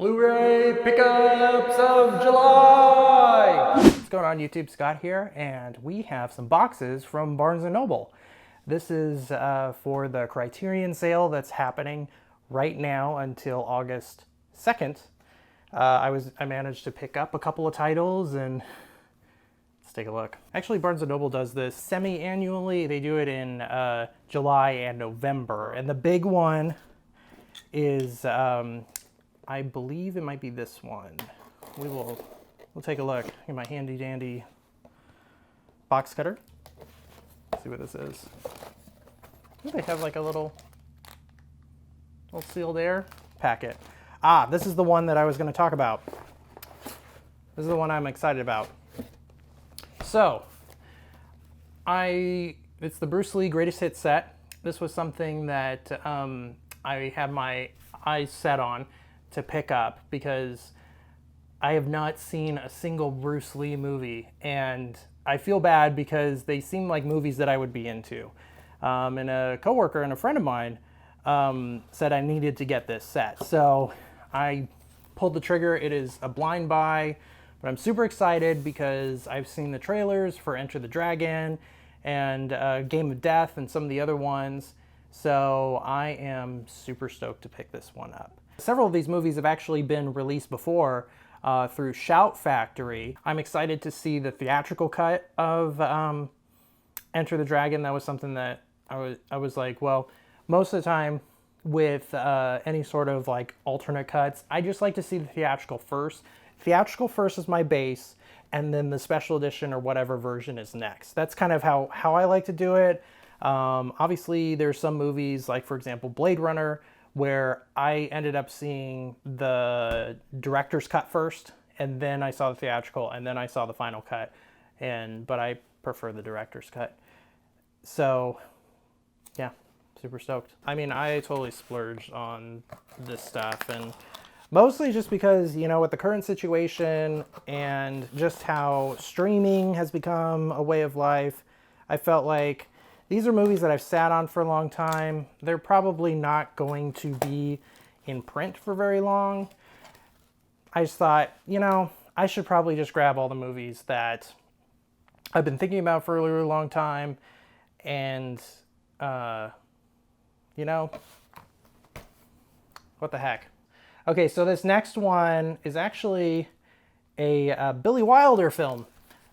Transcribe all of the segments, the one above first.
Blu-ray pickups of July! What's going on YouTube? Scott here, and we have some boxes from Barnes & Noble. This is for the Criterion sale that's happening right now until August 2nd. I managed to pick up a couple of titles, and let's take a look. Actually, Barnes & Noble does this semi-annually. They do it in July and November, and the big one is I believe it might be this one. We'll take a look. Get my handy dandy box cutter. Let's see what this is. Ooh, they have like a little sealed air packet. Ah, this is the one that I was going to talk about. This is the one I'm excited about. So, it's the Bruce Lee Greatest Hits set. This was something that I had my eyes set on to pick up because I have not seen a single Bruce Lee movie, and I feel bad because they seem like movies that I would be into. And a coworker and a friend of mine said I needed to get this set. So I pulled the trigger. It is a blind buy, but I'm super excited because I've seen the trailers for Enter the Dragon and Game of Death and some of the other ones. So I am super stoked to pick this one up. Several of these movies have actually been released before through Shout Factory. I'm excited to see the theatrical cut of Enter the Dragon. That was something that I was like, well, most of the time with any sort of like alternate cuts, I just like to see the theatrical first. Theatrical first is my base, and then the special edition or whatever version is next. That's kind of how I like to do it. Obviously, there's some movies, like for example, Blade Runner, where I ended up seeing the director's cut first, and then I saw the theatrical, and then I saw the final cut. But I prefer the director's cut. So, yeah, super stoked. I mean, I totally splurged on this stuff, and mostly just because, you know, with the current situation and just how streaming has become a way of life, I felt like these are movies that I've sat on for a long time. They're probably not going to be in print for very long. I just thought, you know, I should probably just grab all the movies that I've been thinking about for a really long time. And, you know, what the heck. Okay, so this next one is actually a Billy Wilder film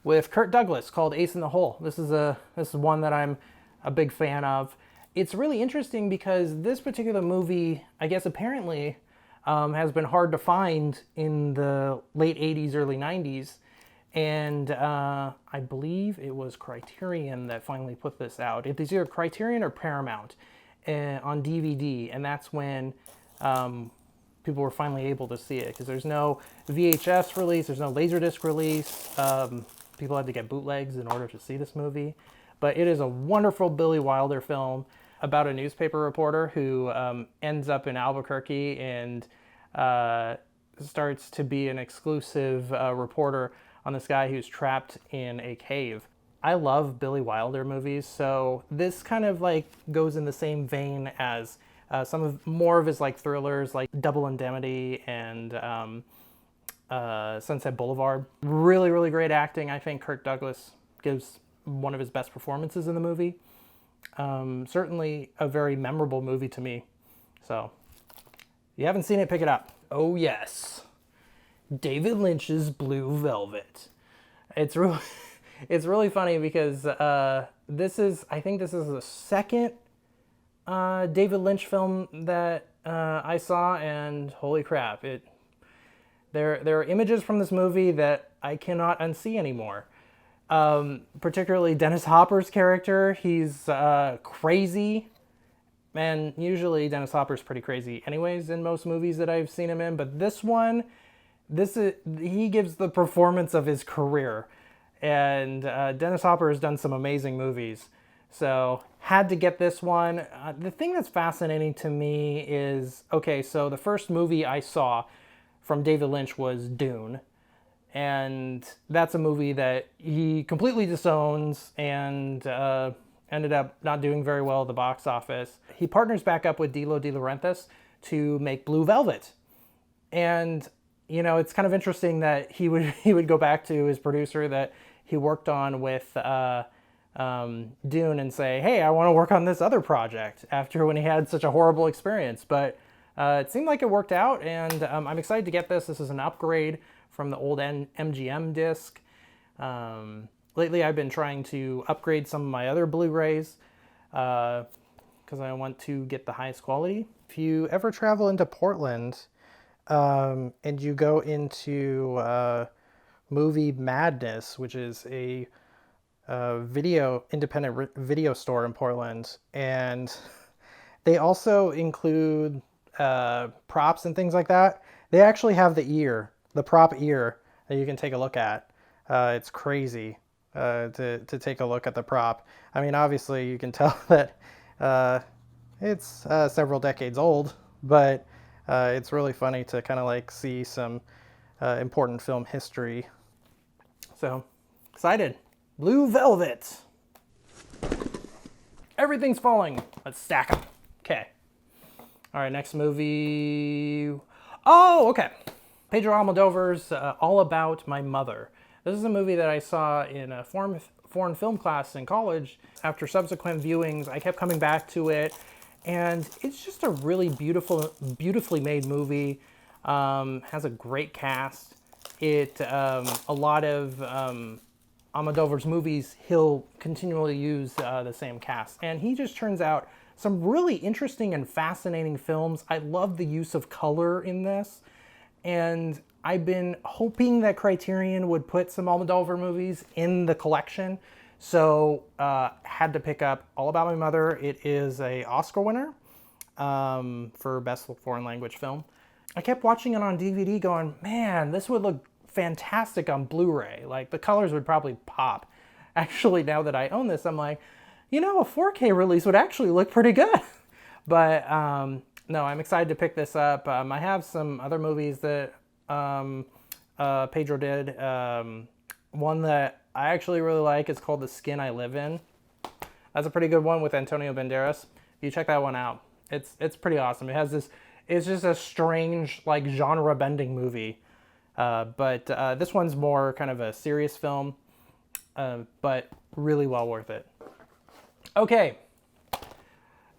with Kirk Douglas called Ace in the Hole. This is one that I'm a big fan of. It's really interesting because this particular movie, I guess apparently, has been hard to find in the late 80s, early 90s. And I believe it was Criterion that finally put this out. It's either Criterion or Paramount on DVD. And that's when people were finally able to see it, because there's no VHS release, there's no Laserdisc release. People had to get bootlegs in order to see this movie. But it is a wonderful Billy Wilder film about a newspaper reporter who ends up in Albuquerque and starts to be an exclusive reporter on this guy who's trapped in a cave. I love Billy Wilder movies, so this kind of like goes in the same vein as more of his like thrillers, like Double Indemnity and Sunset Boulevard. Really, really great acting. I think Kirk Douglas gives one of his best performances in the movie. Certainly a very memorable movie to me. So, if you haven't seen it, pick it up. Oh yes, David Lynch's Blue Velvet. It's really funny because I think this is the second David Lynch film that I saw, and holy crap, there are images from this movie that I cannot unsee anymore. Particularly Dennis Hopper's character. He's crazy, and usually Dennis Hopper's pretty crazy anyways in most movies that I've seen him in, but this one, he gives the performance of his career, and Dennis Hopper has done some amazing movies, so had to get this one. The thing that's fascinating to me is, okay, so the first movie I saw from David Lynch was Dune. And that's a movie that he completely disowns and ended up not doing very well at the box office. He partners back up with Dilo De Laurentiis to make Blue Velvet. And you know, it's kind of interesting that he would go back to his producer that he worked on with Dune and say, "Hey, I want to work on this other project," after when he had such a horrible experience. But it seemed like it worked out, and I'm excited to get this. This is an upgrade from the old MGM disc. Lately, I've been trying to upgrade some of my other Blu-rays because I want to get the highest quality. If you ever travel into Portland and you go into Movie Madness, which is a independent video store in Portland, and they also include props and things like that. They actually have the prop ear that you can take a look at. It's crazy to take a look at the prop. I mean, obviously you can tell that it's several decades old, but it's really funny to kind of like see some important film history. So excited. Blue Velvet. Everything's falling. Let's stack them. Okay. All right, next movie. Oh, okay. Pedro Almodovar's All About My Mother. This is a movie that I saw in a foreign film class in college. After subsequent viewings, I kept coming back to it, and it's just a really beautifully made movie. Has a great cast. A lot of Almodovar's movies, he'll continually use the same cast, and he just turns out some really interesting and fascinating films. I love the use of color in this, and I've been hoping that Criterion would put some Almodovar movies in the collection, so had to pick up All About My Mother. It is a Oscar winner for Best Foreign Language Film. I kept watching it on DVD going, man, this would look fantastic on Blu-ray. Like, the colors would probably pop. Actually, now that I own this, I'm like, you know, a 4K release would actually look pretty good. But no, I'm excited to pick this up. I have some other movies that Pedro did. One that I actually really like is called The Skin I Live In. That's a pretty good one with Antonio Banderas. You check that one out. It's pretty awesome. It has this, it's just a strange, like, genre-bending movie. But this one's more kind of a serious film, but really well worth it. Okay,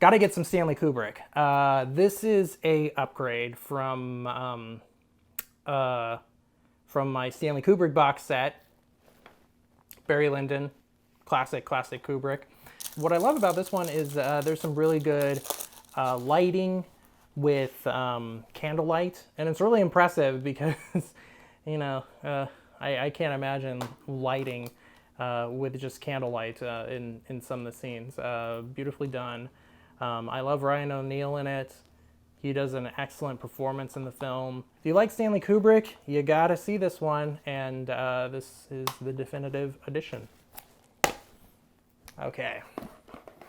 got to get some Stanley Kubrick. This is a upgrade from my Stanley Kubrick box set. Barry Lyndon, classic Kubrick. What I love about this one is there's some really good lighting with candlelight, and it's really impressive because, you know, I can't imagine lighting with just candlelight in some of the scenes. Beautifully done. I love Ryan O'Neal in it. He does an excellent performance in the film. If you like Stanley Kubrick, you gotta see this one, and this is the definitive edition. Okay,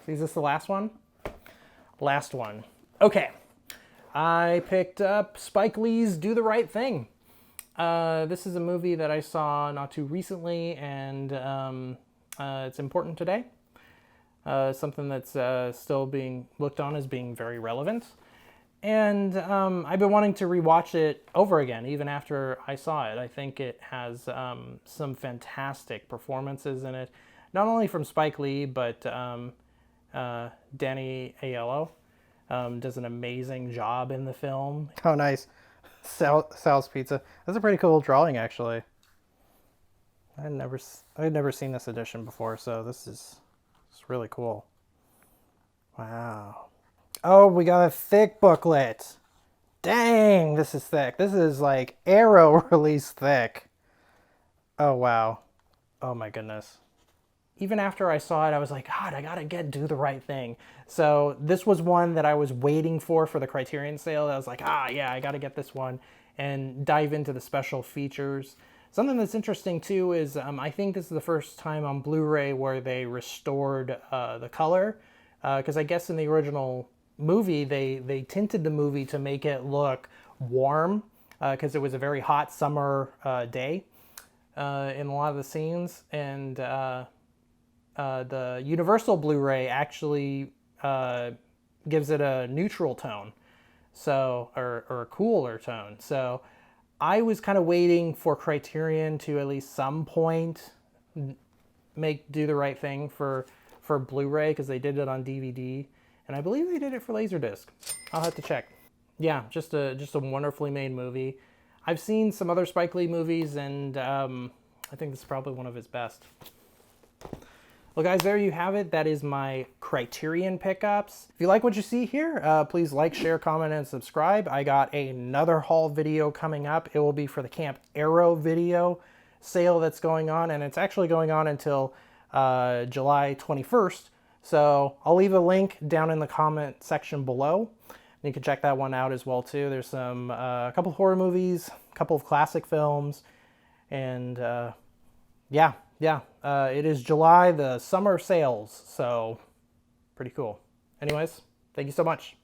is this the last one? Last one. Okay, I picked up Spike Lee's Do the Right Thing. This is a movie that I saw not too recently, and it's important today. Something that's still being looked on as being very relevant. And I've been wanting to rewatch it over again, even after I saw it. I think it has some fantastic performances in it, not only from Spike Lee, but Danny Aiello does an amazing job in the film. Oh, nice. Sal's Pizza. That's a pretty cool drawing, actually. I'd never seen this edition before, so it's really cool. Wow. Oh, we got a thick booklet. Dang, this is thick. This is like Arrow release thick. Oh, wow. Oh, my goodness. Even after I saw it, I was like, God, I gotta Do the Right Thing. So this was one that I was waiting for the Criterion sale. I was like, yeah, I gotta get this one and dive into the special features. Something that's interesting too is I think this is the first time on Blu-ray where they restored the color. Because I guess in the original movie, they tinted the movie to make it look warm because it was a very hot summer day in a lot of the scenes. And the Universal Blu-ray actually gives it a neutral tone. so or a cooler tone. So I was kind of waiting for Criterion to at least some point do the right thing for Blu-ray, because they did it on DVD, and I believe they did it for Laserdisc. I'll have to check. Yeah, just a wonderfully made movie. I've seen some other Spike Lee movies, and I think this is probably one of his best. Well, guys, there you have it. That is my Criterion pickups. If you like what you see here, please like, share, comment, and subscribe. I got another haul video coming up. It will be for the Camp Arrow video sale that's going on, and it's actually going on until July 21st. So I'll leave a link down in the comment section below. You can check that one out as well too. There's some a couple of horror movies, a couple of classic films, and yeah, it is July, the summer sales, so pretty cool. Anyways, thank you so much.